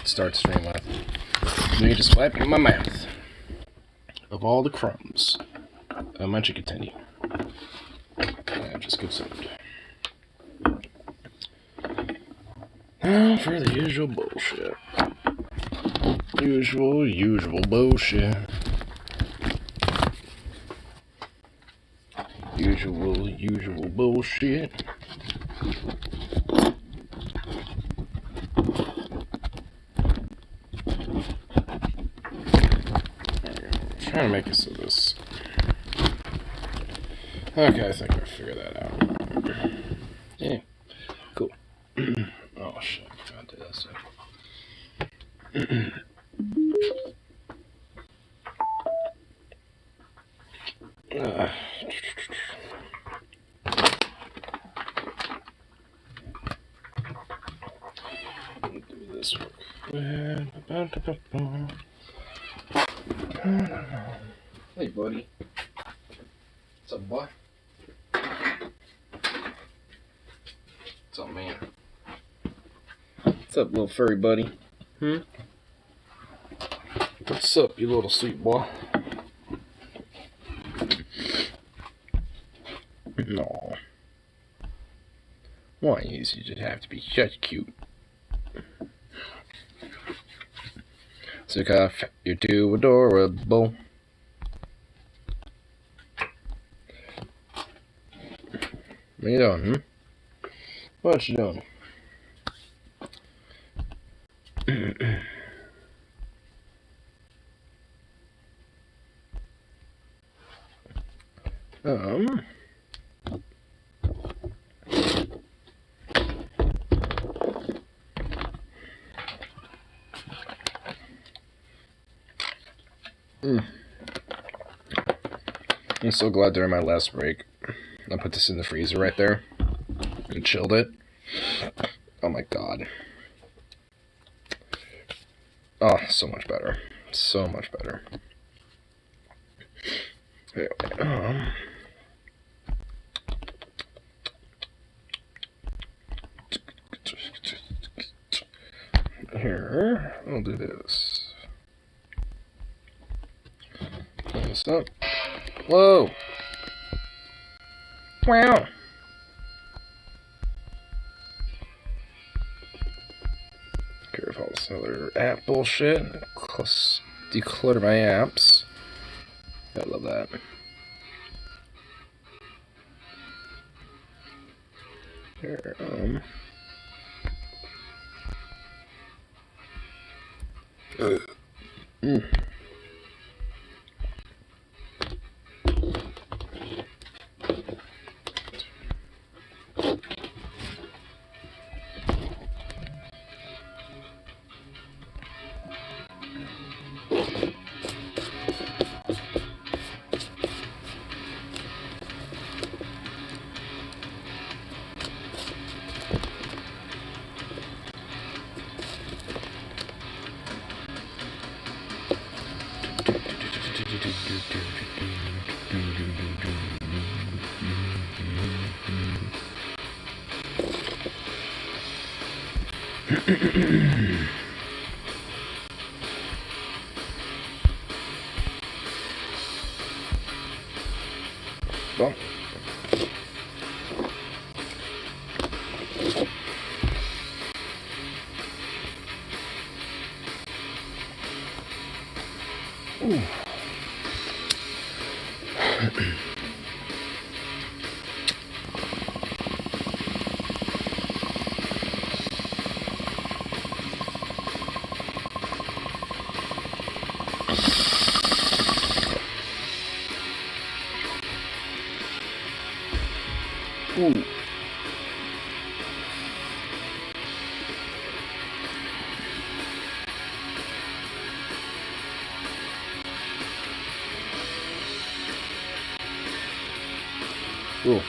start stream with. Me just wiping my mouth of all the crumbs. Might you continue? Yeah, just good sound. Now for the usual bullshit. Usual bullshit. Usual bullshit. Trying to make it so this. Okay, I think I figured that out. Yeah, cool. Oh shit, I forgot to do this. Do this work. Hey, buddy. What's up, boy? What's up, man? What's up, little furry buddy? What's up, you little sweet boy? No. Why is you just have to be such cute? Zukoff, you're too adorable. What are you doing, What you doing? I'm so glad during my last break, I put this in the freezer right there and chilled it. Oh my god. Oh, so much better. So much better. Anyway, here, I'll do this. Clean this up. Whoa! Wow! Careful, this other app bullshit. Declutter my apps. I love that. Here, well. Ooh. Ooh. Ooh.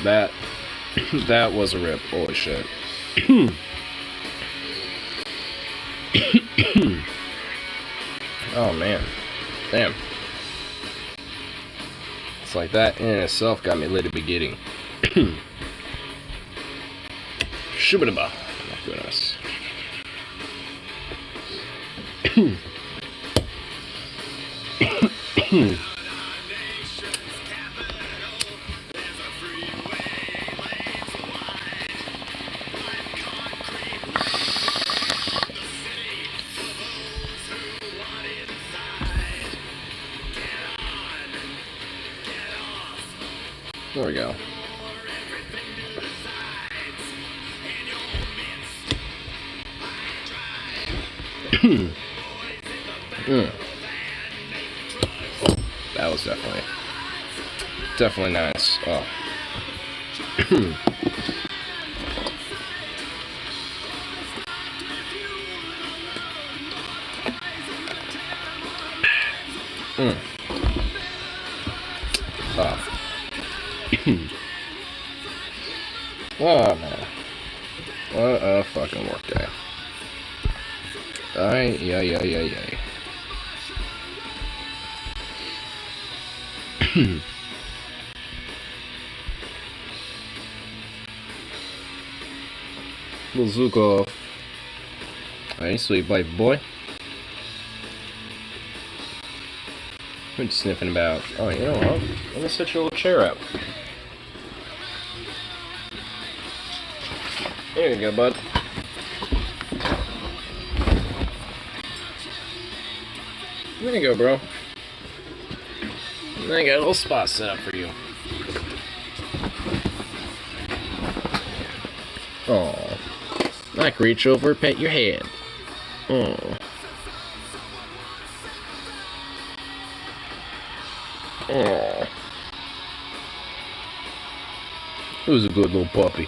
That was a rip. Holy shit. Oh man. Damn. It's like that in itself got me a little bit giddy. Shubidaba. My goodness. There we go. That was definitely nice. Oh. Oh man. What a fucking work day. Yay. Bazooka. Alright, sweet boy. What are you sniffing about? Oh, you know what? I'm gonna set your little chair up. There you go, bud. There you go, bro. I got a little spot set up for you. Oh, I can reach over, pet your head. Oh. Oh. Who's a good little puppy?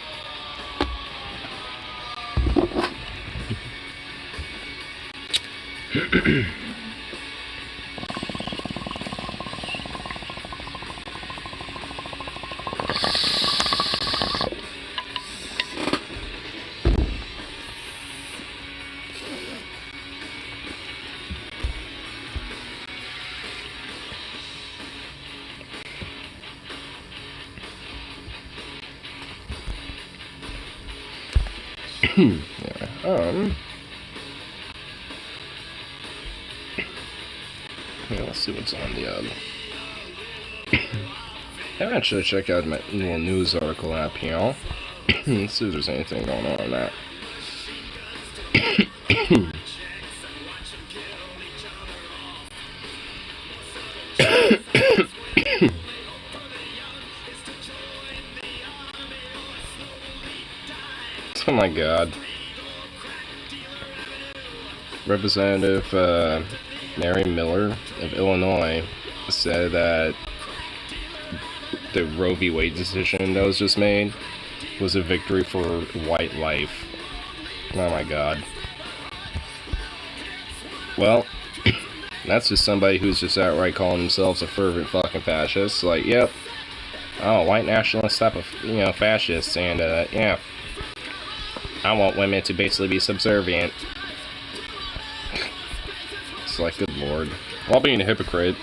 Yeah, let's see what's on the I actually check out my little news article app here. Let's see if there's anything going on in that. Oh my god. Representative Mary Miller of Illinois said that the Roe v. Wade decision that was just made was a victory for white life. Oh my god. Well, that's just somebody who's just outright calling themselves a fervent fucking fascist. Like, yep. Oh, white nationalist type of, fascists, and, yeah. I want women to basically be subservient. It's like, good lord. While being a hypocrite,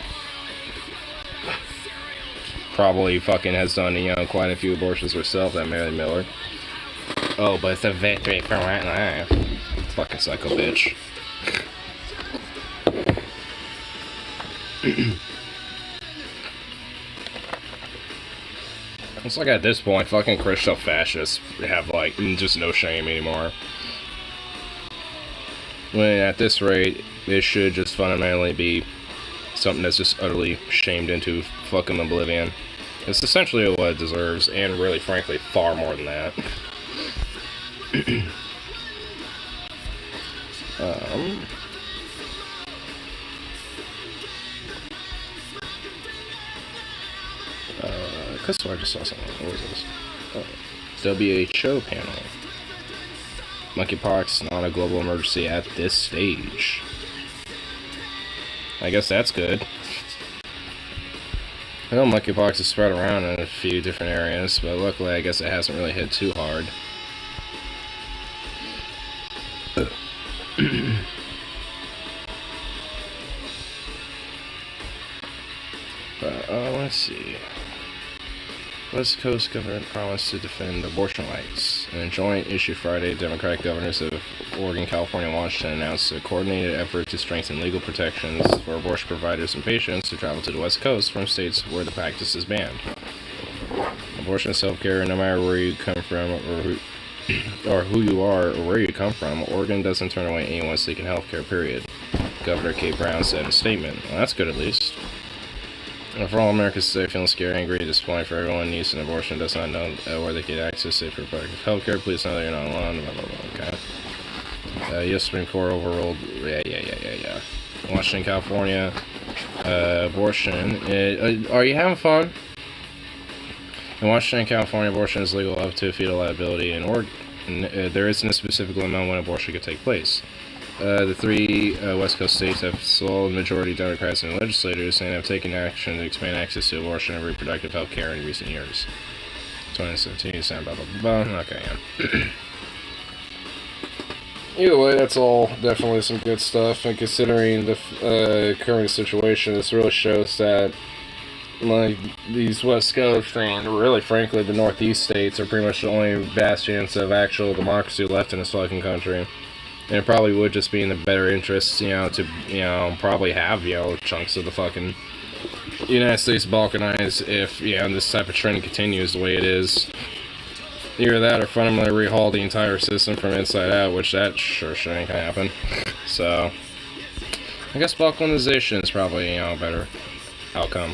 probably fucking has done, quite a few abortions herself, that Mary Miller. Oh, but it's a victory for white life. Fucking psycho bitch. It's like at this point, fucking Christian fascists have, like, just no shame anymore. When at this rate, it should just fundamentally be something that's just utterly shamed into fucking oblivion. It's essentially what it deserves, and really, frankly, far more than that. I just saw something. What was this? Oh, WHO panel. Monkeypox not a global emergency at this stage. I guess that's good. I know monkeypox is spread around in a few different areas, but luckily I guess it hasn't really hit too hard. But, let's see. West Coast government promised to defend abortion rights. In a joint issue Friday, Democratic governors of Oregon, California, and Washington announced a coordinated effort to strengthen legal protections for abortion providers and patients who travel to the West Coast from states where the practice is banned. Abortion is self-care, no matter where you come from or who you are or where you come from. Oregon doesn't turn away anyone seeking health care, period. Governor Kate Brown said in a statement. Well, that's good at least. For all Americans today feeling scared, angry, disappointed for everyone who needs an abortion does not know where they get access to safe reproductive health care, please know that you're not alone. Blah, blah, blah. Okay. U.S. Supreme Court overruled. Yeah. Washington, California. Abortion. Are you having fun? In Washington, California, abortion is legal up to fetal liability. In Oregon, there isn't a specific limit on when abortion could take place. The three West Coast states have solid majority Democrats in legislators and have taken action to expand access to abortion and reproductive health care in recent years. 2017, blah, blah, blah, blah. Okay, yeah. Either way, that's all definitely some good stuff, and considering the current situation, this really shows that like these West Coast and really frankly the Northeast states are pretty much the only bastions of actual democracy left in this fucking country. And it probably would just be in the better interest, to, probably have, chunks of the fucking United States balkanized if, this type of trend continues the way it is. Either that or fundamentally rehaul the entire system from inside out, which that sure ain't gonna happen. So, I guess balkanization is probably, a better outcome.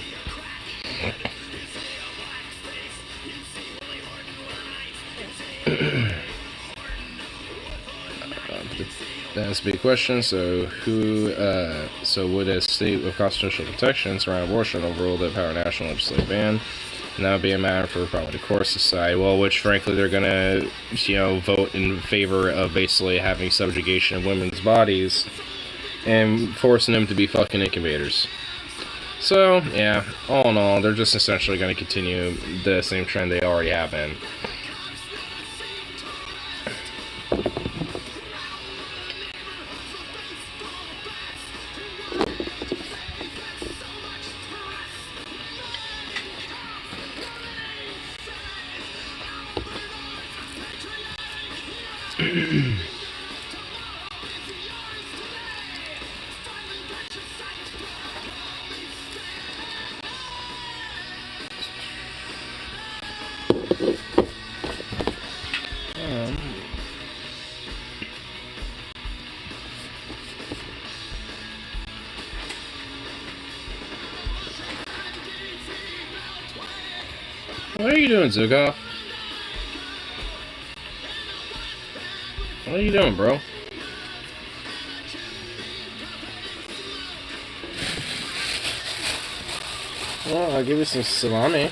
That's a big question. So, would a state with constitutional protections around abortion overrule the power national legislative ban? And that would be a matter for probably the courts to decide. Well, which frankly they're gonna, vote in favor of basically having subjugation of women's bodies and forcing them to be fucking incubators. So, yeah, all in all, they're just essentially going to continue the same trend they already have been. What are you doing, Zukov? What are you doing, bro? Well, I'll give you some salami.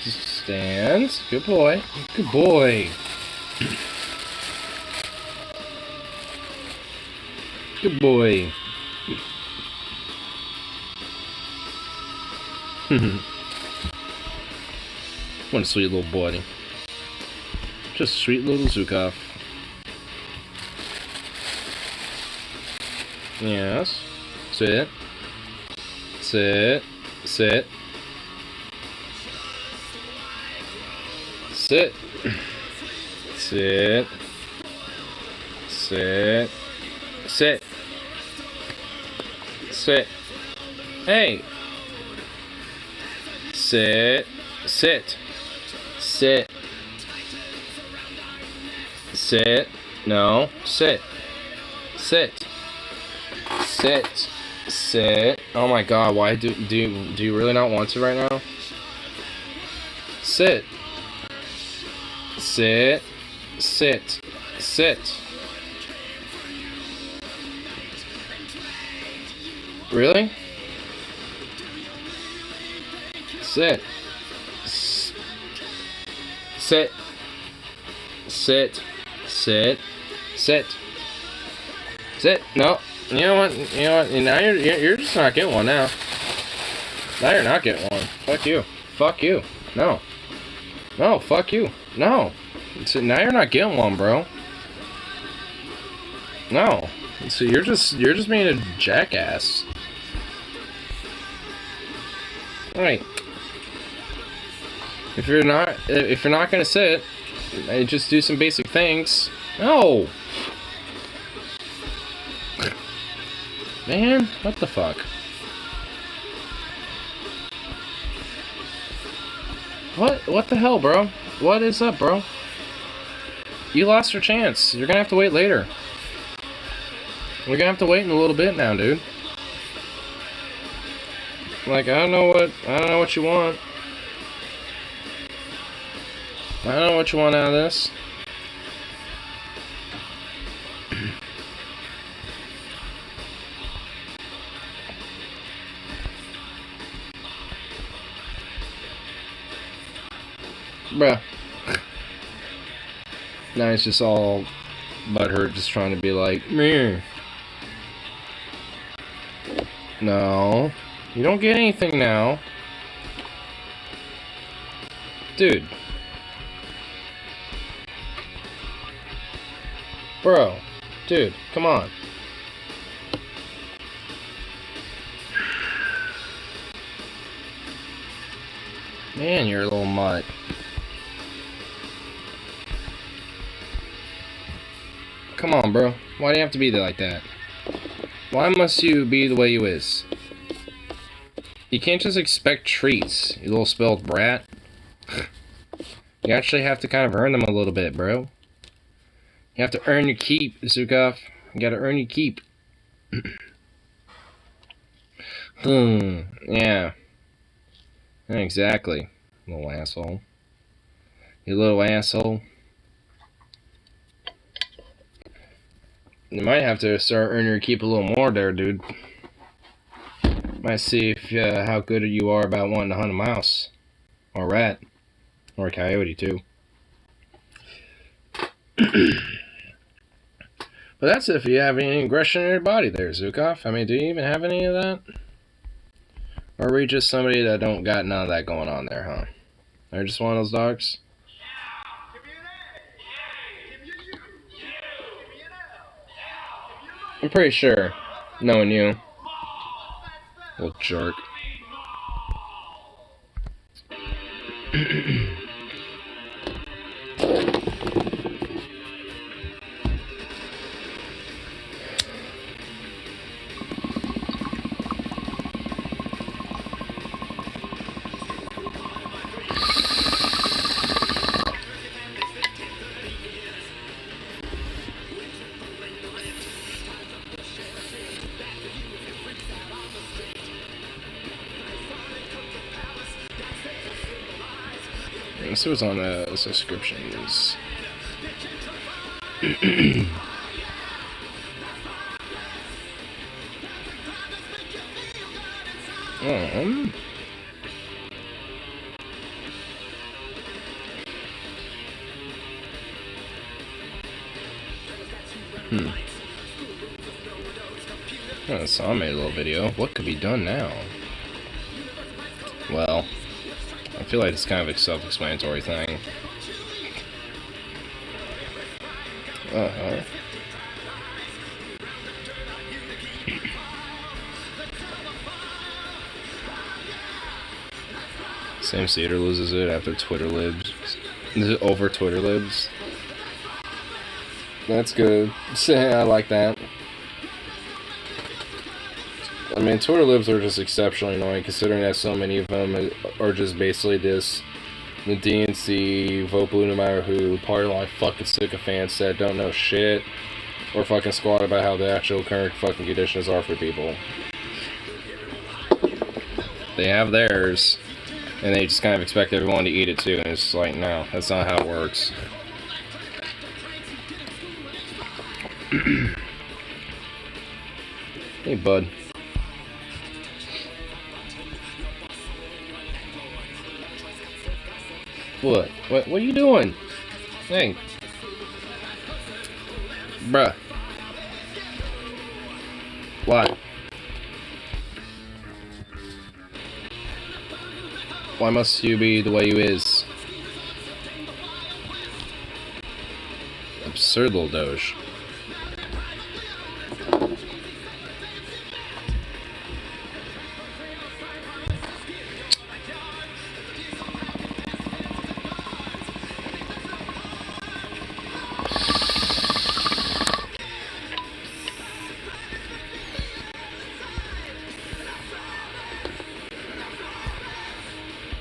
Stand. Good boy. Good boy. Good boy. What a sweet little boy. Just a sweet little Zukov. Yes. Sit. Sit. Sit. Sit. Sit. Sit. Sit. Sit. Hey. Sit. Sit. Sit. Sit. No. Sit. Sit. Sit. Sit. Oh my God! Why do you really not want to right now? Sit. Sit. Sit. Sit. Really? Sit. Sit. Sit. Sit. Sit. Sit. No. You know what? Now you're just not getting one now. Now you're not getting one. Fuck you. Fuck you. No. No. Fuck you. No. So now you're not getting one, bro. No. So you're just being a jackass. Alright. If you're not gonna sit, just do some basic things. No! Man, what the fuck? What the hell, bro? What is up, bro? You lost your chance. You're gonna have to wait later. We're gonna have to wait in a little bit now, dude. Like, I don't know what you want. I don't know what you want out of this. Bruh. Now he's just all butthurt, just trying to be like, meh. No. You don't get anything now. Dude. Bro. Dude, come on. Man, you're a little mutt. Come on, bro. Why do you have to be like that? Why must you be the way you is? You can't just expect treats, you little spoiled brat. You actually have to kind of earn them a little bit, bro. You have to earn your keep, Zukov. You gotta earn your keep. Yeah. Exactly, little asshole. You little asshole. You might have to start earning your keep a little more there, dude. Might see if how good you are about wanting to hunt a mouse. Or a rat. Or a coyote, too. But that's if you have any aggression in your body there, Zukov. I mean, do you even have any of that? Or are we just somebody that don't got none of that going on there, huh? Are you just one of those dogs? I'm pretty sure, knowing you. Little jerk. Let's see what's on the subscriptions. Oh, so I made a little video. What could be done now? Well, I feel like it's kind of a self-explanatory thing. Sam Cedar loses it after Twitter libs. Over Twitter libs. That's good. I like that. I mean, Twitter libs are just exceptionally annoying, considering that so many of them are just basically this, the DNC, vote blue no matter who, party line fucking sycophants that don't know shit, or fucking squat about how the actual current fucking conditions are for people. They have theirs, and they just kind of expect everyone to eat it too, and it's just like, no, that's not how it works. Hey, bud. What? What are you doing? Hey. Bruh. What? Why must you be the way you is? Absurd little doge.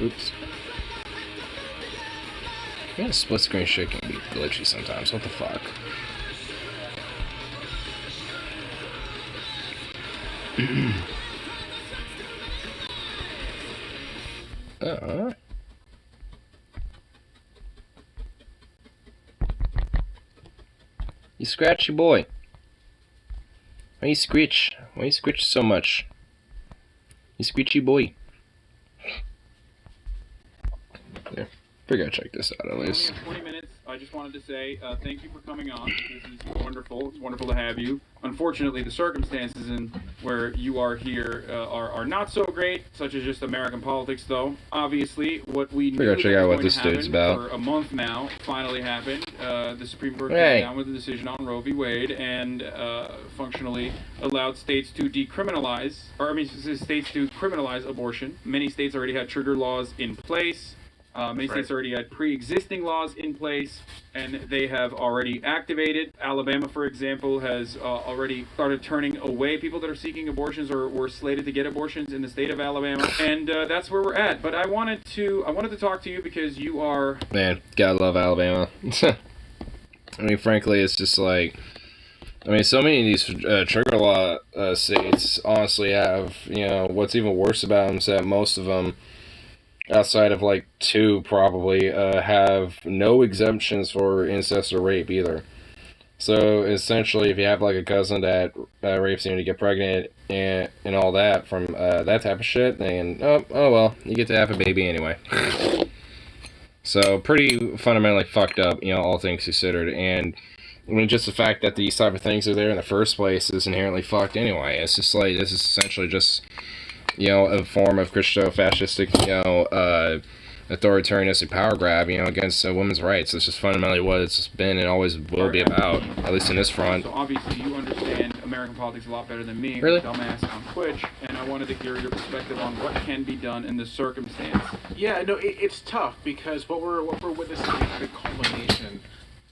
Oops. Yeah, split screen shit can be glitchy sometimes. What the fuck? You scratchy boy. Why you screech? Why you screech so much? You screechy boy. Yeah, figure I'd check this out at least. 20 minutes. I just wanted to say thank you for coming on. This is wonderful. It's wonderful to have you. Unfortunately, the circumstances in where you are here are not so great, such as just American politics, though. Obviously, what we knew check out what this dude's about. For a month now finally happened. The Supreme Court came down with a decision on Roe v. Wade and functionally allowed states to states to criminalize abortion. Many states already had trigger laws in place. Many states already had pre-existing laws in place, and they have already activated. Alabama, for example, has already started turning away people that are seeking abortions or were slated to get abortions in the state of Alabama, and that's where we're at. But I wanted to talk to you because you are... Man, gotta love Alabama. I mean, frankly, it's just like... I mean, so many of these trigger law states honestly have, what's even worse about them is that most of them, outside of like 2 probably, have no exemptions for incest or rape either. So essentially, if you have like a cousin that rapes you to get pregnant and all that from that type of shit, then oh well, you get to have a baby anyway. So pretty fundamentally fucked up, all things considered. And I mean, just the fact that these type of things are there in the first place is inherently fucked anyway. It's just like, this is essentially just a form of Christo-fascistic, authoritarianistic power grab, against women's rights. It's just fundamentally what it's been and always will be about, at least in this front. So obviously you understand American politics a lot better than me, really? Dumbass on Twitch, and I wanted to hear your perspective on what can be done in this circumstance. Yeah, no, it's tough because what we're witnessing is the culmination.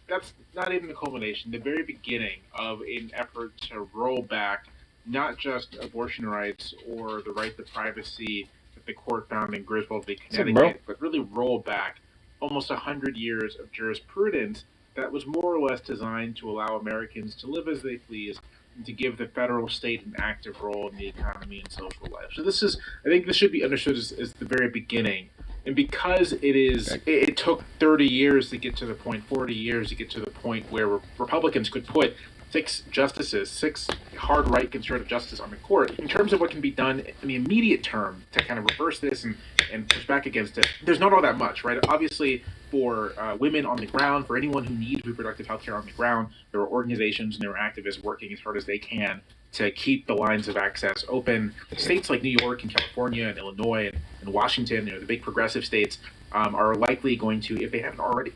That's not even the culmination, the very beginning of an effort to roll back not just abortion rights or the right to privacy that the court found in Griswold v. Connecticut, but really roll back almost 100 years of jurisprudence that was more or less designed to allow Americans to live as they please and to give the federal state an active role in the economy and social life. So I think this should be understood as the very beginning. And because it took 30 years to get to the point, 40 years to get to the point where Republicans could put 6 hard right conservative justices on the court. In terms of what can be done in the immediate term to kind of reverse this and push back against it, there's not all that much, right? Obviously, for women on the ground, for anyone who needs reproductive health care on the ground, there are organizations and there are activists working as hard as they can to keep the lines of access open. States like New York and California and Illinois and Washington, the big progressive states, are likely going to, if they haven't already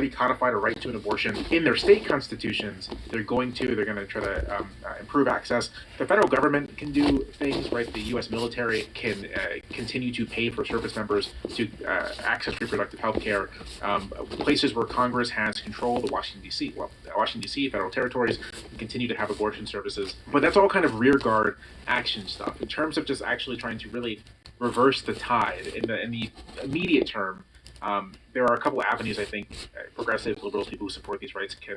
codified a right to an abortion in their state constitutions, they're going to try to improve access. The federal government can do things, right? The U.S. military can continue to pay for service members to access reproductive health care. Places where Congress has control, Washington, D.C., federal territories, can continue to have abortion services. But that's all kind of rearguard action stuff. In terms of just actually trying to really reverse the tide in the immediate term, there are a couple of avenues I think progressive liberals, people who support these rights can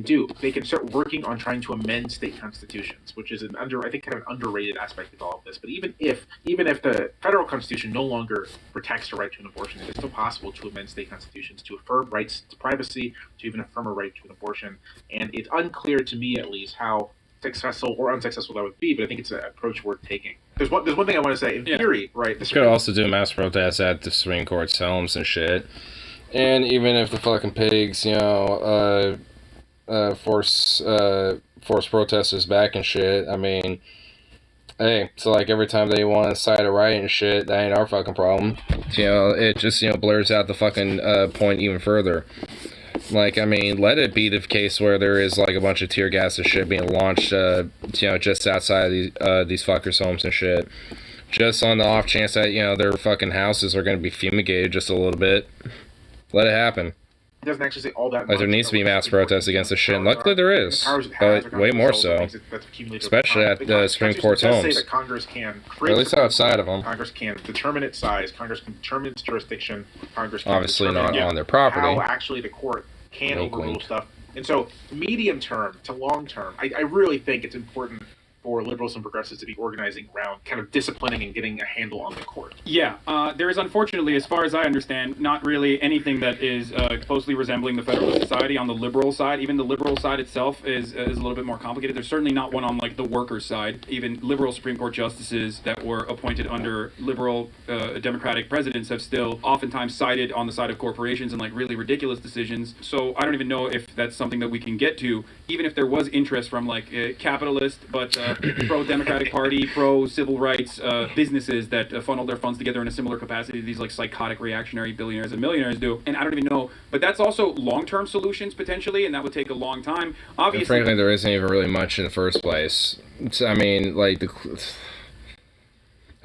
do. They can start working on trying to amend state constitutions, which is I think kind of an underrated aspect of all of this. But even if the federal constitution no longer protects the right to an abortion, it is still possible to amend state constitutions to affirm rights to privacy, to even affirm a right to an abortion. And it's unclear to me, at least, how successful or unsuccessful that would be, but I think it's an approach worth taking. There's one thing I want to say. In theory, right? You could also do mass protests at the Supreme Court's homes and shit. And even if the fucking pigs, force protesters back and shit, I mean, hey, so like every time they want to incite a riot and shit, that ain't our fucking problem. It just, blurs out the fucking point even further. Like, I mean, let it be the case where there is, like, a bunch of tear gas and shit being launched, just outside of these fuckers' homes and shit. Just on the off chance that, their fucking houses are going to be fumigated just a little bit. Let it happen. It doesn't actually say all that much. Like, there needs to be mass protests against this shit, and luckily there is, but way more so. Especially at the Supreme Court's homes. Say that Congress can or at least outside of them. Congress can determine its size, Congress can determine its jurisdiction, Congress can obviously not on their property. How actually the court can overrule stuff. And so, medium term to long term, I really think it's important for liberals and progressives to be organizing around kind of disciplining and getting a handle on the court. Yeah, there is unfortunately, as far as I understand, not really anything that is closely resembling the Federalist Society on the liberal side. Even the liberal side itself is a little bit more complicated. There's certainly not one on like the workers' side. Even liberal Supreme Court justices that were appointed under liberal Democratic presidents have still oftentimes sided on the side of corporations and like really ridiculous decisions. So I don't even know if that's something that we can get to, even if there was interest from like capitalist but pro-democratic party, pro-civil rights businesses that funnel their funds together in a similar capacity to these like psychotic reactionary billionaires and millionaires do. And I don't even know, but that's also long-term solutions potentially, and that would take a long time. Obviously, and frankly, there isn't even really much in the first place. I mean, like at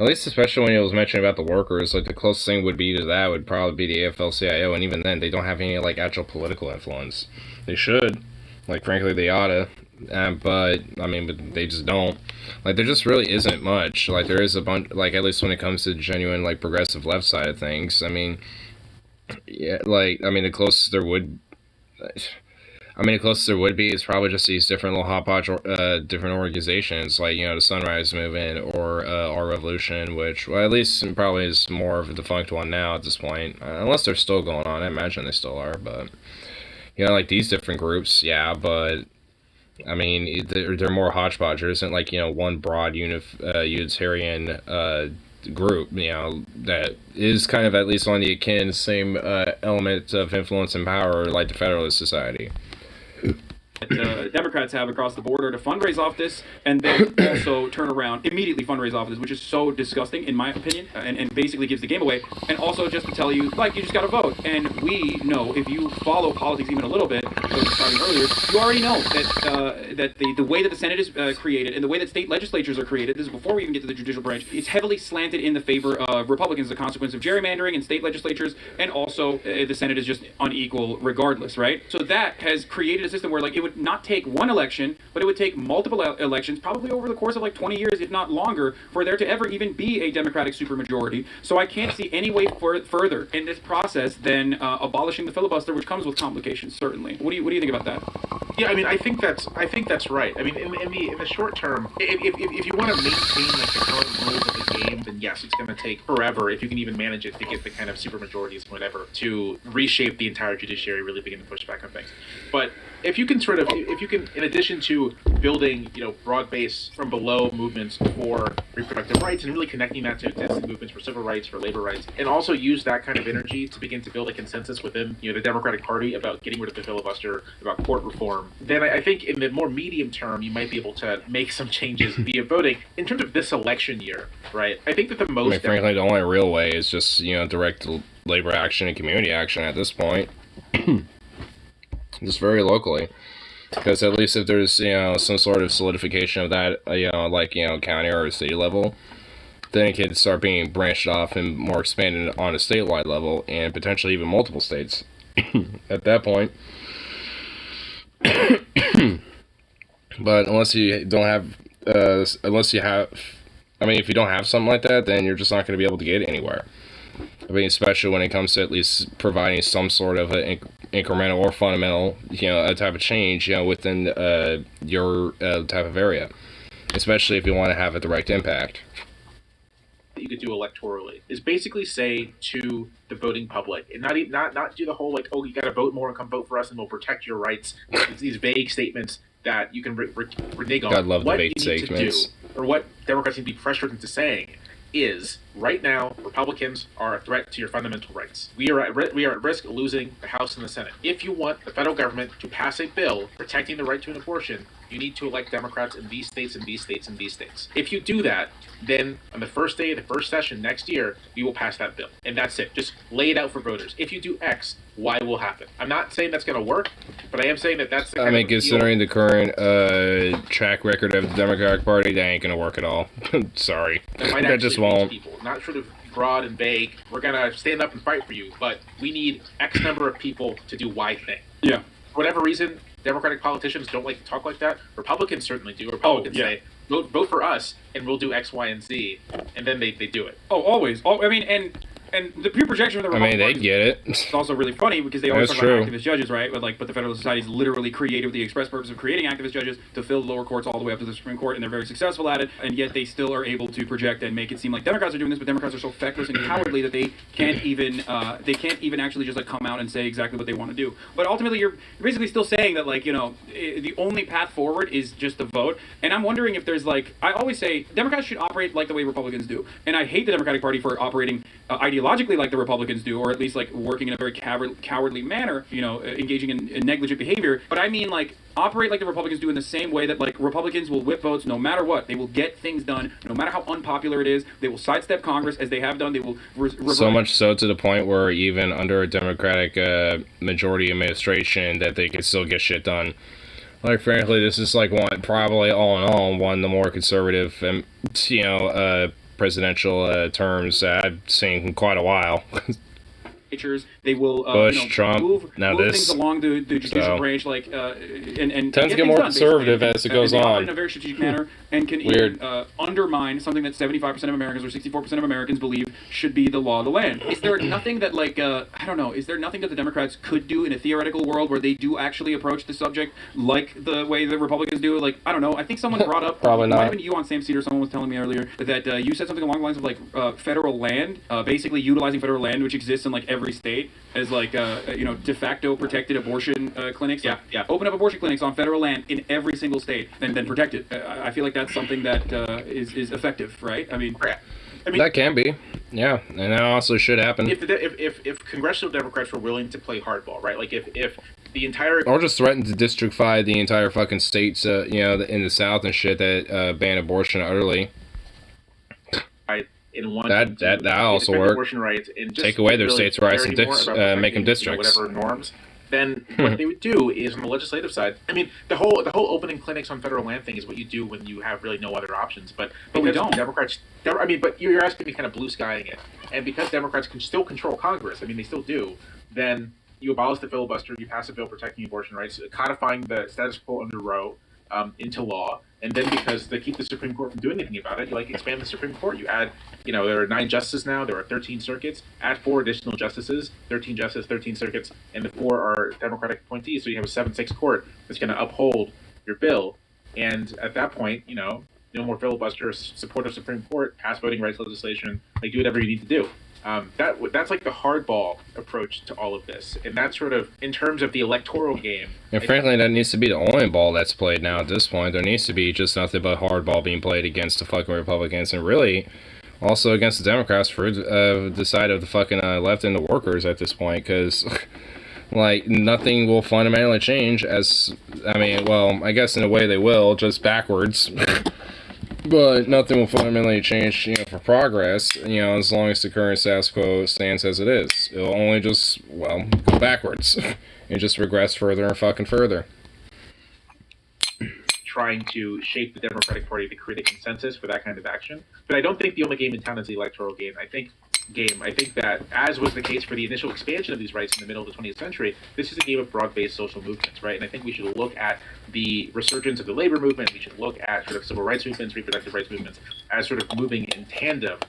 least especially when it was mentioned about the workers, like the closest thing would be to that would probably be the AFL-CIO, and even then, they don't have any like actual political influence. They should. Like, frankly, they oughta. But they just don't. Like, there just really isn't much. Like, there is a bunch, like, at least when it comes to genuine, like, progressive left side of things. I mean, yeah, like, the closest there would be is probably just these different little hodgepodge, different organizations, like, the Sunrise Movement or Our Revolution, which, well, at least probably is more of a defunct one now at this point. Unless they're still going on. I imagine they still are, but, like, these different groups, yeah, but they're more hodgepodge. There isn't like one broad unitarian group that is kind of at least on the akin same element of influence and power like the Federalist Society. Democrats have across the border to fundraise off this, and then also turn around, immediately fundraise off this, which is so disgusting, in my opinion, and basically gives the game away. And also just to tell you, like, you just got to vote. And we know, if you follow politics even a little bit, starting earlier, you already know that the way that the Senate is created and the way that state legislatures are created, this is before we even get to the judicial branch, it's heavily slanted in the favor of Republicans as a consequence of gerrymandering in state legislatures, and also the Senate is just unequal regardless, right? So that has created a system where, like, it would not take one election, but it would take multiple elections, probably over the course of like 20 years, if not longer, for there to ever even be a Democratic supermajority. So I can't see any way further in this process than abolishing the filibuster, which comes with complications, certainly. What do you think about that? Yeah, I think that's right. In the short term, if you want to maintain like the current rules of the game, then yes, it's going to take forever if you can even manage it to get the kind of supermajorities, whatever, to reshape the entire judiciary, really begin to push back on things. But if you can in addition to building, broad-based from below movements for reproductive rights and really connecting that to existing movements for civil rights, for labor rights, and also use that kind of energy to begin to build a consensus within, the Democratic Party about getting rid of the filibuster, about court reform, then I think in the more medium term, you might be able to make some changes via voting. In terms of this election year, right, I think that the most... frankly, the only real way is just, direct labor action and community action at this point. Just very locally. Because at least if there's, some sort of solidification of that, county or city level, then it can start being branched off and more expanded on a statewide level, and potentially even multiple states at that point. But if you don't have something like that, then you're just not going to be able to get anywhere. Especially when it comes to at least providing some sort of an incremental or fundamental, a type of change, within your type of area. Especially if you want to have a direct impact. You could do electorally is basically say to the voting public, and not do the whole like, oh, you got to vote more and come vote for us and we'll protect your rights. These vague statements that you can renege on. God love what the vague statements. Or what Democrats need to be pressured into saying is, right now, Republicans are a threat to your fundamental rights. We are at risk of losing the House and the Senate. If you want the federal government to pass a bill protecting the right to an abortion, you need to elect Democrats in these states and these states and these states. If you do that, then on the first day of the first session next year, we will pass that bill. And that's it. Just lay it out for voters. If you do X, Y will happen. I'm not saying that's going to work, but I am saying that that's the kind of considering the current track record of the Democratic Party, that ain't going to work at all. Sorry. That might that just won't. people, not sort of broad and vague. We're gonna stand up and fight for you, but we need X number of people to do Y thing. Yeah. For whatever reason, Democratic politicians don't like to talk like that. Republicans certainly do. Republicans say, vote for us, and we'll do X, Y, and Z, and then they do it. Oh, always. I mean, and the pure projection of the Republican they Party get it. It's also really funny because they always That's talk about true. activist judges, right? But the Federalist Society is literally created with the express purpose of creating activist judges to fill the lower courts all the way up to the Supreme Court, and they're very successful at it. And yet they still are able to project and make it seem like Democrats are doing this, but Democrats are so feckless and cowardly that they can't even actually just like come out and say exactly what they want to do. But ultimately, you're basically still saying that the only path forward is just the vote. And I'm wondering if there's I always say Democrats should operate like the way Republicans do, and I hate the Democratic Party for operating ideologically like the Republicans do, or at least working in a very cowardly manner, engaging in negligent behavior. But I mean operate like the Republicans do in the same way that Republicans will whip votes no matter what. They will get things done no matter how unpopular it is. They will sidestep Congress as they have done. They will so much so to the point where even under a Democratic majority administration that they could still get shit done. Frankly, this is probably all in all one of the more conservative presidential terms I've seen in quite a while. They will Bush, Trump, move this. things along the judicial branch, and tends to get more done, conservative basically. as it goes they on. operate in a very strategic manner and can Weird. even undermine something that 75% of Americans or 64% of Americans believe should be the law of the land. Is there nothing that I don't know? Is there nothing that the Democrats could do in a theoretical world where they do actually approach the subject like the way the Republicans do? I don't know. I think someone brought up Probably not. Might have been you on Sam Cedar. Someone was telling me earlier that you said something along the lines of federal land, basically utilizing federal land which exists in every state as de facto protected abortion clinics. Yeah. Open up abortion clinics on federal land in every single state and then protect it. I feel like that's something that is effective, right? I mean, that can be, yeah, and that also should happen. If congressional Democrats were willing to play hardball, right? If the entire or just threaten to districtify the entire fucking states, in the South and shit that ban abortion utterly. In one that also work. Abortion rights and just take away their really states' rights and make them protecting, districts. Whatever norms. Then what they would do is on the legislative side. I mean, the whole opening clinics on federal land thing is what you do when you have really no other options. But we don't. Democrats. I mean, but you're asking me kind of blue skying it, and because Democrats can still control Congress, I mean, they still do. Then you abolish the filibuster, you pass a bill protecting abortion rights, codifying the status quo under Roe into law. And then because they keep the Supreme Court from doing anything about it, you expand the Supreme Court. You add, there are 9 justices now. There are 13 circuits. Add 4 additional justices, 13 justices, 13 circuits, and the 4 are Democratic appointees. So you have a 7-6 court that's going to uphold your bill. And at that point, no more filibuster, support of Supreme Court, pass voting rights legislation, do whatever you need to do. That's the hardball approach to all of this, and that's sort of in terms of the electoral game. And frankly, that needs to be the only ball that's played now at this point. There needs to be just nothing but hardball being played against the fucking Republicans, and really also against the Democrats for the side of the fucking left and the workers at this point, because nothing will fundamentally change. I guess in a way they will, just backwards. But nothing will fundamentally change, for progress, as long as the current status quo stands as it is. It'll only just, go backwards. And just regress further and fucking further. Trying to shape the Democratic Party to create a consensus for that kind of action. But I don't think the only game in town is the electoral game. I think that, as was the case for the initial expansion of these rights in the middle of the 20th century, this is a game of broad-based social movements, right? And I think we should look at the resurgence of the labor movement. We should look at sort of civil rights movements, reproductive rights movements, as sort of moving in tandem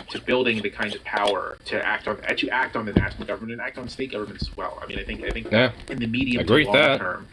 to building the kind of power to act on the national government and act on state governments as well. I mean, I think in the medium to long term,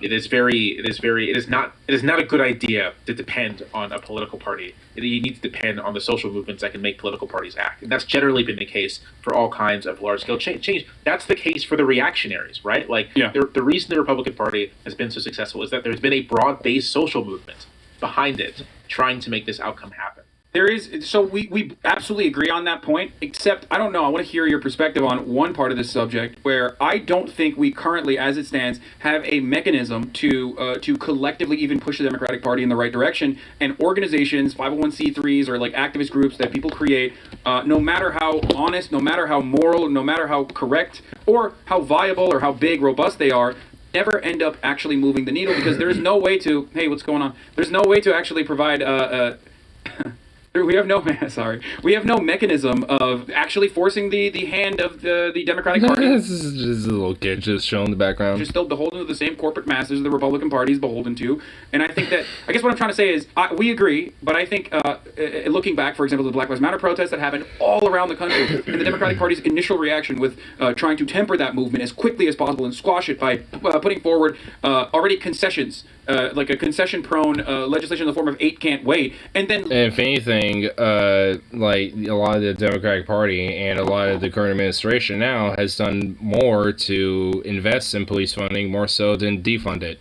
it is not a good idea to depend on a political party. You need to depend on the social movements that can make political parties act, and that's generally been the case for all kinds of large-scale change. That's the case for the reactionaries, right? The reason the Republican Party has been so successful is that there's been a broad-based social movement behind it trying to make this outcome happen. There is, so we absolutely agree on that point, except, I don't know, I want to hear your perspective on one part of this subject where I don't think we currently, as it stands, have a mechanism to collectively even push the Democratic Party in the right direction, and organizations, 501c3s, or activist groups that people create, no matter how honest, no matter how moral, no matter how correct, or how viable or how big, robust they are, never end up actually moving the needle, because there is no way to, hey, what's going on? There's no way to actually provide We have no we have no mechanism of actually forcing the hand of the Democratic Party. This is just a little kid just showing the background. Just still beholden to the same corporate masters the Republican Party is beholden to. And I think that, I guess what I'm trying to say is, we agree, but I think, looking back, for example, the Black Lives Matter protests that happened all around the country, and the Democratic Party's initial reaction with trying to temper that movement as quickly as possible and squash it by putting forward already concessions, like a concession-prone legislation in the form of 8 can't wait, and then... And if anything, like a lot of the Democratic Party and a lot of the current administration now has done more to invest in police funding more so than defund it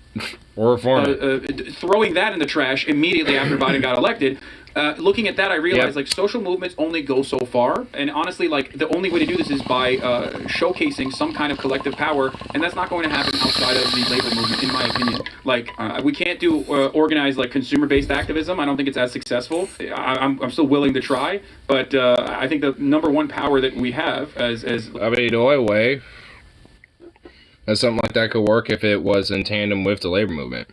or reform it. Throwing that in the trash immediately after Biden got elected. Looking at that, I realized like social movements only go so far, and honestly, like the only way to do this is by showcasing some kind of collective power, and that's not going to happen outside of the labor movement, in my opinion. Like we can't do organized like consumer-based activism. I don't think it's as successful. I'm still willing to try, but I think the number one power that we have as I mean, the only way that something like that could work if it was in tandem with the labor movement.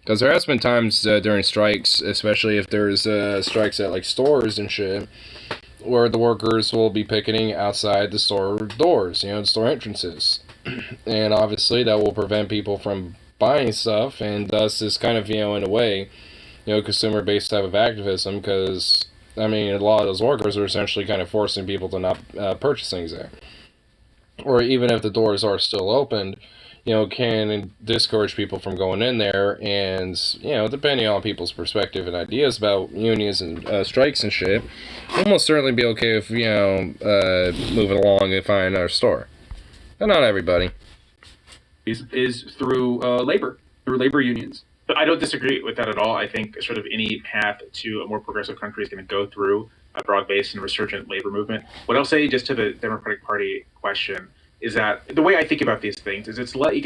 Because there has been times during strikes, especially if there's strikes at like stores and shit, where the workers will be picketing outside the store doors, the store entrances. And obviously that will prevent people from buying stuff, and thus is kind of, in a way, consumer-based type of activism, because, I mean, a lot of those workers are essentially kind of forcing people to not purchase things there. Or even if the doors are still opened, can discourage people from going in there, and, depending on people's perspective and ideas about unions and strikes and shit, we'll most certainly be okay if, moving along and find another store. But not everybody. Is through labor unions. But I don't disagree with that at all. I think sort of any path to a more progressive country is going to go through a broad-based and resurgent labor movement. What I'll say just to the Democratic Party question is that the way I think about these things is I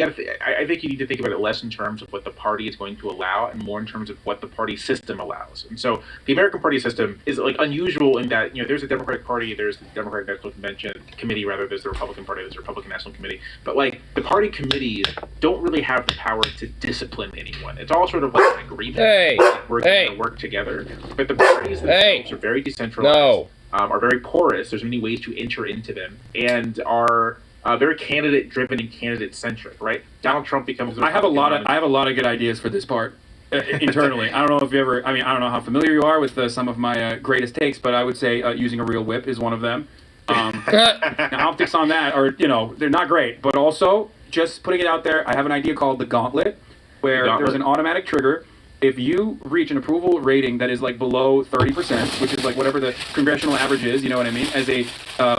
think you need to think about it less in terms of what the party is going to allow and more in terms of what the party system allows. And so the American party system is like unusual in that, there's a Democratic Party, there's the Democratic National Convention Committee, there's the Republican Party, there's the Republican National Committee. But like the party committees don't really have the power to discipline anyone. It's all sort of like an agreement. We're going to work together. But the parties themselves are very decentralized, are very porous. There's many ways to enter into them, and are very candidate-driven and candidate-centric, right? Donald Trump becomes. I have a lot of good ideas for this part internally. I don't know if you ever. I mean, I don't know how familiar you are with some of my greatest takes, but I would say using a real whip is one of them. Now, optics on that are, they're not great, but also just putting it out there. I have an idea called the Gauntlet, where there's an automatic trigger. If you reach an approval rating that is like below 30%, which is like whatever the congressional average is, you know what I mean, as a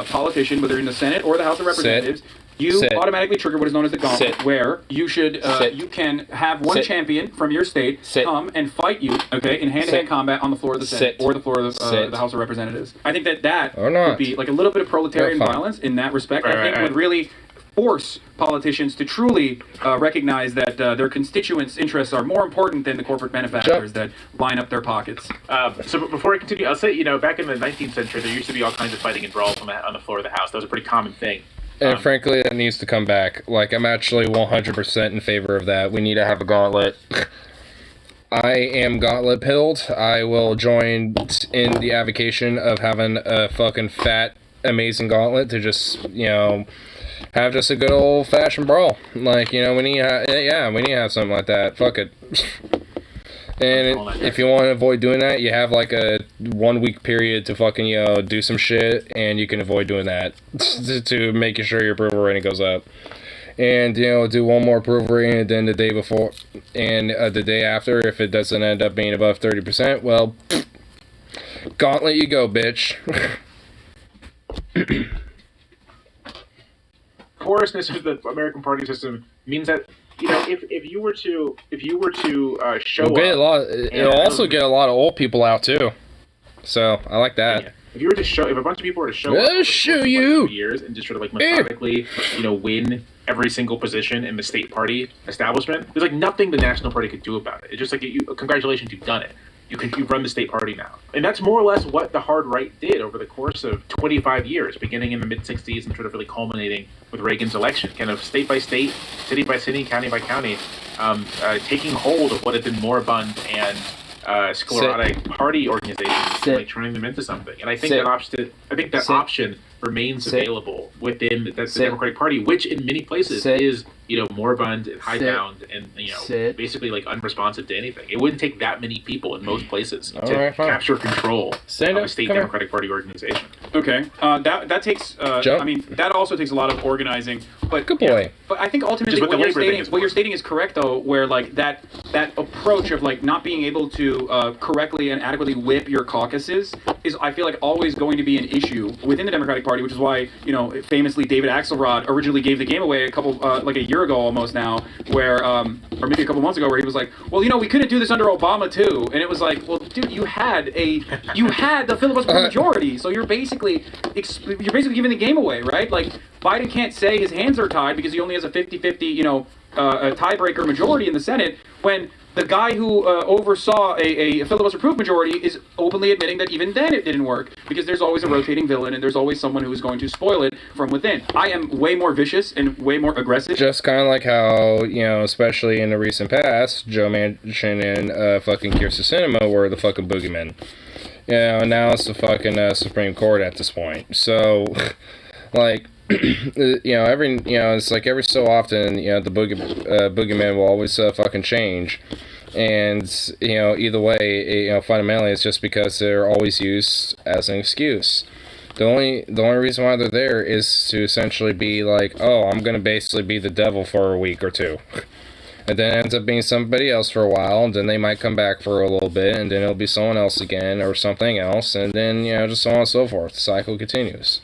politician, whether in the Senate or the House of Representatives, you automatically trigger what is known as the Gauntlet, where you should you can have one champion from your state come and fight you, in hand-to-hand combat on the floor of the Senate or the floor of the House of Representatives. I think that would be like a little bit of proletarian violence in that respect. I think would really force politicians to truly recognize that their constituents' interests are more important than the corporate benefactors that line up their pockets. So before I continue, I'll say, back in the 19th century, there used to be all kinds of fighting and brawls on the floor of the House. That was a pretty common thing. And frankly, that needs to come back. Like, I'm actually 100% in favor of that. We need to have a gauntlet. I am gauntlet pilled. I will join in the advocation of having a fucking fat, amazing gauntlet to just, have just a good old-fashioned brawl. Like, we need to have something like that. Fuck it. And if you want to avoid doing that, you have like a 1 week period to fucking, do some shit, and you can avoid doing that to making sure your approval rating goes up. And, do one more approval rating, and then the day before, and the day after, if it doesn't end up being above 30%, well, gauntlet you go, bitch. Porousness of the American party system means that if you were to show up, it'll also get a lot of old people out too. So I like that. Yeah. If a bunch of people were to show up over 2 years and just sort of like methodically, win every single position in the state party establishment, there's like nothing the national party could do about it. It's just like congratulations, you've done it. You've run the state party now. And that's more or less what the hard right did over the course of 25 years, beginning in the mid-60s and sort of really culminating with Reagan's election, kind of state by state, city by city, county by county, taking hold of what had been moribund and sclerotic party organizations, like turning them into something. And I think that option remains available within the Democratic Party, which in many places is moribund and hidebound and basically like unresponsive to anything. It wouldn't take that many people in most places to capture control of a state Democratic Party organization. Okay, that takes. I mean, that also takes a lot of organizing. But good boy. But I think ultimately what you're stating is correct, though. Where like that approach of like not being able to correctly and adequately whip your caucuses is, I feel like, always going to be an issue within the Democratic Party, which is why famously David Axelrod originally gave the game away like a year ago almost now, where or maybe a couple months ago, where he was like, well, we couldn't do this under Obama too, and it was like, well, dude, you had the filibuster majority, so you're basically giving the game away, right? Like Biden can't say his hands are tied because he only has a 50-50 a tiebreaker majority in the Senate, when the guy who oversaw a filibuster-proof majority is openly admitting that even then it didn't work, because there's always a rotating villain and there's always someone who is going to spoil it from within. I am way more vicious and way more aggressive. Just kind of like how, especially in the recent past, Joe Manchin and fucking Kyrsten Sinema were the fucking boogeymen. Now it's the fucking Supreme Court at this point. So, like... it's like every so often, the boogeyman will always fucking change, and either way, fundamentally, it's just because they're always used as an excuse. The only reason why they're there is to essentially be like, oh, I'm gonna basically be the devil for a week or two, and then it ends up being somebody else for a while, and then they might come back for a little bit, and then it'll be someone else again or something else, and then just so on and so forth. The cycle continues.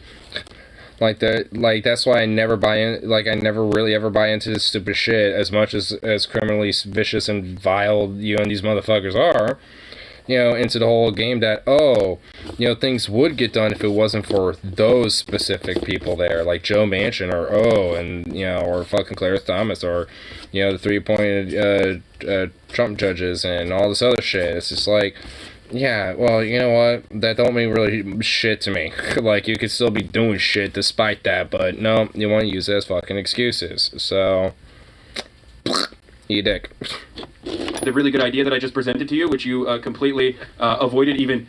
That's why I never buy in. Like, I never really ever buy into this stupid shit as much as criminally vicious and vile these motherfuckers are. Into the whole game that things would get done if it wasn't for those specific people there, like Joe Manchin or fucking Claire Thomas or the 3 appointed Trump judges and all this other shit. It's just like. Yeah, well, you know what? That don't mean really shit to me. Like, you could still be doing shit despite that, but no, you want to use it as fucking excuses. So, eat a dick. The really good idea that I just presented to you, which you completely avoided even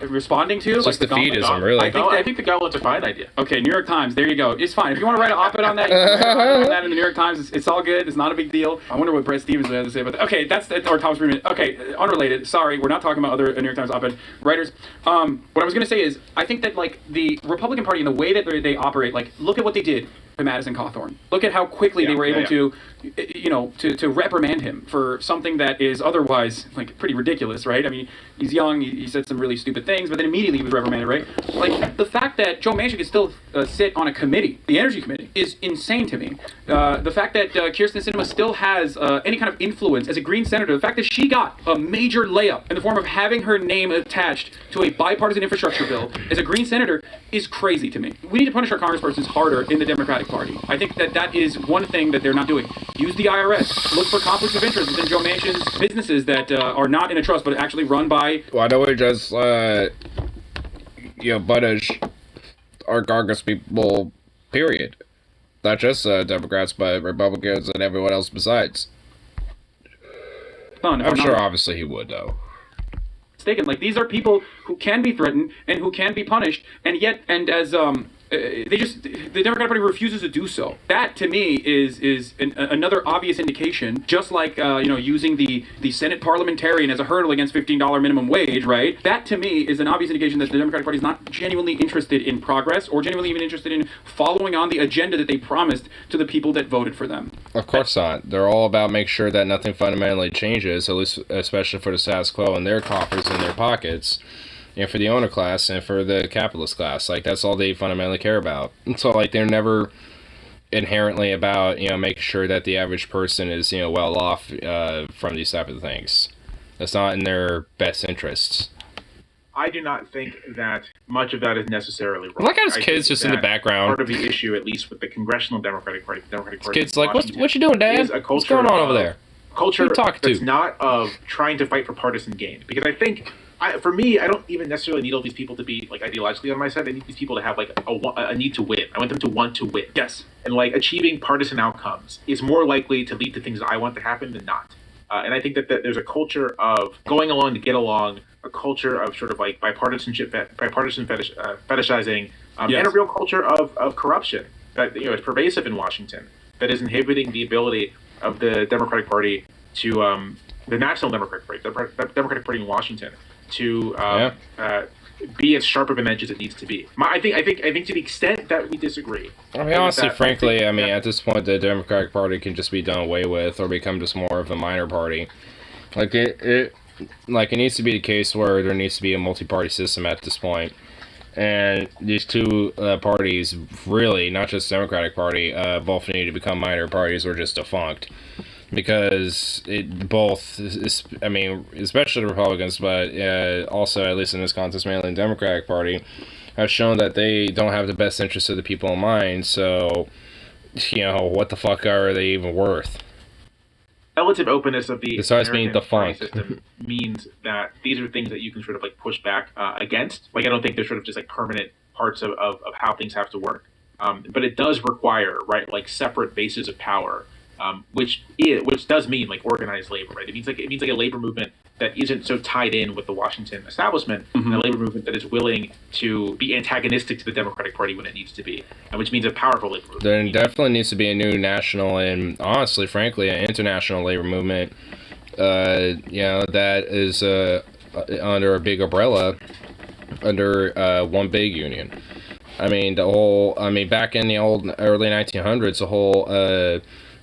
responding to. It's like just defeatism, really. I think the goblet's a fine idea. Okay, New York Times, there you go. It's fine. If you want to write an op-ed on that, you can write an op-ed on that in the New York Times. It's all good. It's not a big deal. I wonder what Brett Stevens has to say about that. Okay, that's or Thomas Friedman. Okay, unrelated. Sorry, we're not talking about other New York Times op-ed writers. What I was going to say is, I think that like the Republican Party and the way that they operate, like look at what they did to Madison Cawthorn. Look at how quickly they were able to reprimand him for something that is otherwise like pretty ridiculous, right? I mean, he's young, he said some really stupid things, but then immediately he was reprimanded, right? Like the fact that Joe Manchin could still sit on a committee, the Energy Committee, is insane to me. The fact that Kyrsten Sinema still has any kind of influence as a Green senator, the fact that she got a major layup in the form of having her name attached to a bipartisan infrastructure bill as a Green senator is crazy to me. We need to punish our congresspersons harder in the Democratic Party. I think that is one thing that they're not doing. Use the IRS. Look for conflicts of interest within Joe Manchin's businesses that are not in a trust but actually run by... Why don't we just, punish our Congress people, period. Not just Democrats, but Republicans and everyone else besides. I'm sure obviously he would, though. Mistaken. Like, these are people who can be threatened and who can be punished, and yet, and as the Democratic Party refuses to do so. That to me is another obvious indication. Just like using the Senate parliamentarian as a hurdle against $15 minimum wage, right? That to me is an obvious indication that the Democratic Party is not genuinely interested in progress or genuinely even interested in following on the agenda that they promised to the people that voted for them. Of course not. They're all about make sure that nothing fundamentally changes, at least especially for the status quo in their coffers and their pockets. For the owner class and for the capitalist class. Like, that's all they fundamentally care about. And so, like, they're never inherently about, making sure that the average person is, well off from these type of things. That's not in their best interests. I do not think that much of that is necessarily wrong. Like, his kids just in the background. Part of the issue, at least with the Congressional Democratic Party, kids like, what you doing, Dad? What's going on over there? Culture that's not of trying to fight for partisan gain. Because I think... for me, I don't even necessarily need all these people to be like ideologically on my side. I need these people to have like a need to win. I want them to want to win. Yes. And like achieving partisan outcomes is more likely to lead to things that I want to happen than not. And I think that there's a culture of going along to get along, a culture of sort of like bipartisan fetishizing, and a real culture of corruption that is pervasive in Washington, that is inhibiting the ability of the Democratic Party to the National Democratic Party, the Democratic Party in Washington, to be as sharp of an edge as it needs to be. I think to the extent that we disagree. I mean, honestly, frankly, at this point, the Democratic Party can just be done away with, or become just more of a minor party. Like it needs to be the case where there needs to be a multi-party system at this point. And these two parties, really, not just the Democratic Party, both need to become minor parties or just defunct. Because especially the Republicans, but also, at least in this context, mainly the Democratic Party, have shown that they don't have the best interests of the people in mind, so, what the fuck are they even worth? Relative openness of the besides being defunct system means that these are things that you can sort of like push back against. Like, I don't think they're sort of just like permanent parts of how things have to work. But it does require, right, like separate bases of power. Which does mean like organized labor, right? It means like a labor movement that isn't so tied in with the Washington establishment, and a labor movement that is willing to be antagonistic to the Democratic Party when it needs to be, and which means a powerful labor movement. There definitely needs to be a new national and honestly, frankly, an international labor movement. That is under a big umbrella, under one big union. I mean, back in the early 1900s, the whole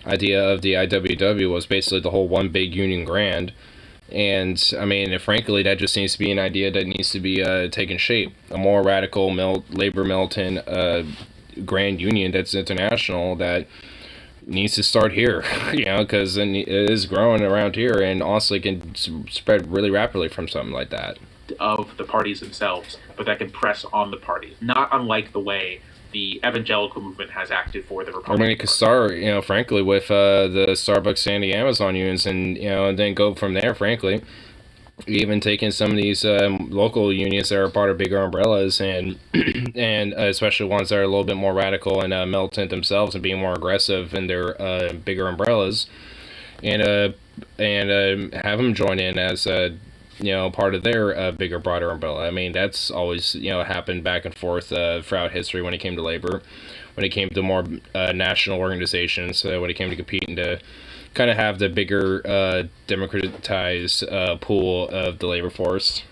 idea of the IWW was basically the whole one big union grand, and frankly, that just needs to be an idea that needs to be taken shape. A more radical labor militant grand union that's international, that needs to start here, because it is growing around here, and honestly can spread really rapidly from something like that. Of the parties themselves, but that can press on the parties, not unlike the way the evangelical movement has acted for the Republican Party. It could start, frankly, with the Starbucks and the Amazon unions, and and then go from there, frankly. Even taking some of these local unions that are part of bigger umbrellas, and especially ones that are a little bit more radical and militant themselves, and being more aggressive in their bigger umbrellas, and have them join in as part of their bigger, broader umbrella. I mean, that's always, happened back and forth throughout history when it came to labor, when it came to more national organizations, when it came to competing to kind of have the bigger democratized pool of the labor force.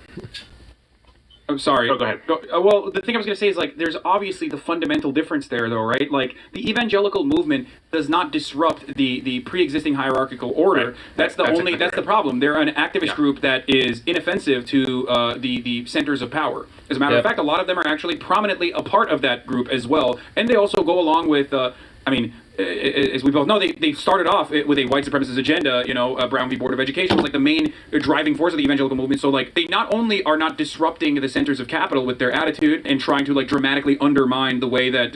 I'm sorry. Oh, go ahead. Well, the thing I was going to say is, like, there's obviously the fundamental difference there, though, right? Like, the evangelical movement does not disrupt the pre-existing hierarchical order. Right. That's the problem. They're an activist group that is inoffensive to the centers of power. As a matter of fact, a lot of them are actually prominently a part of that group as well, and they also go along with. As we both know, they started off with a white supremacist agenda. Brown v. Board of Education was like the main driving force of the evangelical movement. So like they not only are not disrupting the centers of capital with their attitude and trying to like dramatically undermine the way that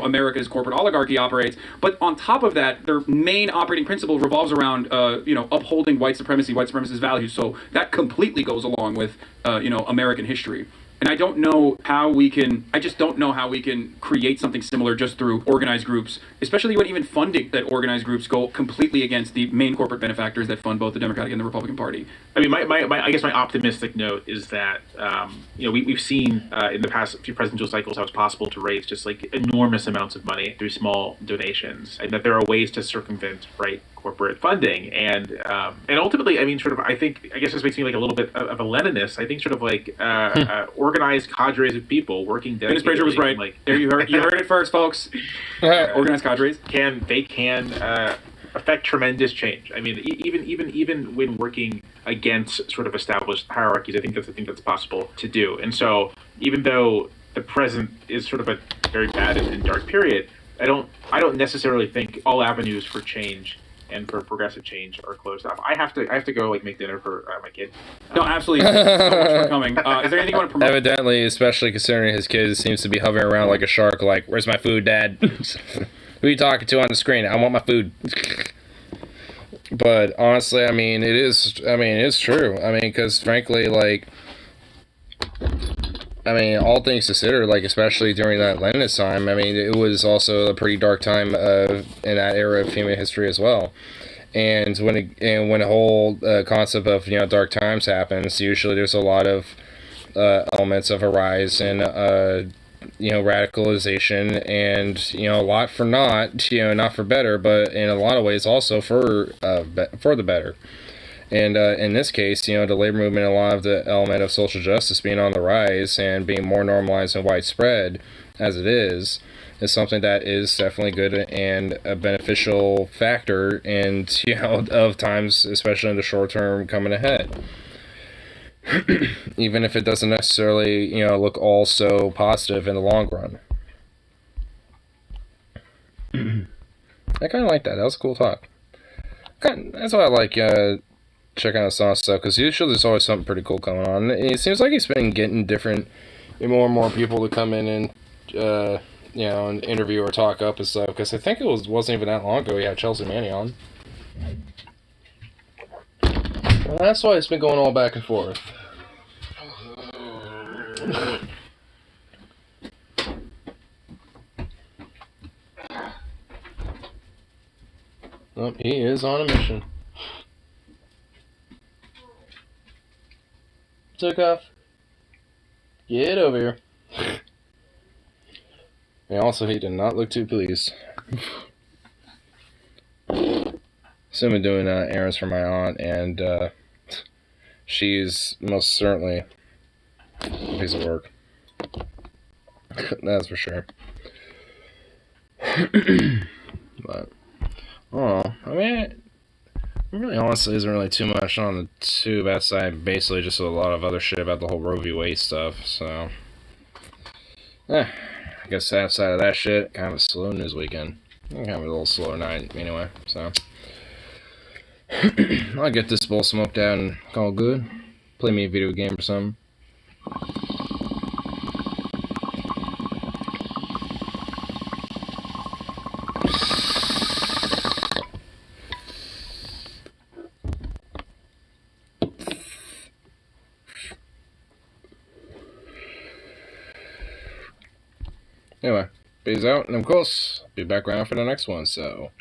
America's corporate oligarchy operates, but on top of that, their main operating principle revolves around upholding white supremacy, white supremacist values. So that completely goes along with American history. And I just don't know how we can create something similar just through organized groups, especially when even funding that organized groups go completely against the main corporate benefactors that fund both the Democratic and the Republican Party. I mean, I guess my optimistic note is that, we've seen in the past few presidential cycles how it's possible to raise just like enormous amounts of money through small donations, and that there are ways to circumvent, right, corporate funding, and ultimately, I guess this makes me like a little bit of a Leninist. I think sort of like organized cadres of people working dedicatedly. Dennis Prager was right. Like, there you heard it first, folks. Organized cadres can affect tremendous change. I mean, even when working against sort of established hierarchies, I think that's possible to do. And so, even though the present is sort of a very bad and dark period, I don't necessarily think all avenues for change and for progressive change are closed off. I have to go like make dinner for my kid. No, absolutely. So much for coming. Is there anything you want to promote? Evidently, especially considering his kid seems to be hovering around like a shark. Like, where's my food, Dad? Who are you talking to on the screen? I want my food. But honestly, it's true. Because frankly, all things considered, especially during that Leninist time, it was also a pretty dark time in that era of human history as well. And when a whole concept of dark times happens, usually there's a lot of elements of a rise in radicalization, and a lot for not for better, but in a lot of ways also for the better. And in this case, the labor movement, a lot of the element of social justice being on the rise and being more normalized and widespread as it is something that is definitely good and a beneficial factor in of times, especially in the short term coming ahead. Even if it doesn't necessarily look all so positive in the long run. I kind of like that. That was a cool talk. That's why I like checking out some stuff, because usually there's always something pretty cool going on. It seems like he's been getting more and more people to come in and and interview or talk up and stuff, because I think wasn't even that long ago he had Chelsea Manning on. And that's why it's been going all back and forth. Oh, he is on a mission. Took off. Get over here. And also, he did not look too pleased. So I've been doing errands for my aunt, and she's most certainly a piece of work. That's for sure. But, I mean, really honestly isn't really too much on the tube outside, basically just a lot of other shit about the whole Roe v. Wade stuff, so I guess outside of that shit, kind of a slow news weekend. Kind of a little slower night anyway, so I'll get this bowl smoked out and call it good. Play me a video game or something. Anyway, peace out, and of course, be back around for the next one, so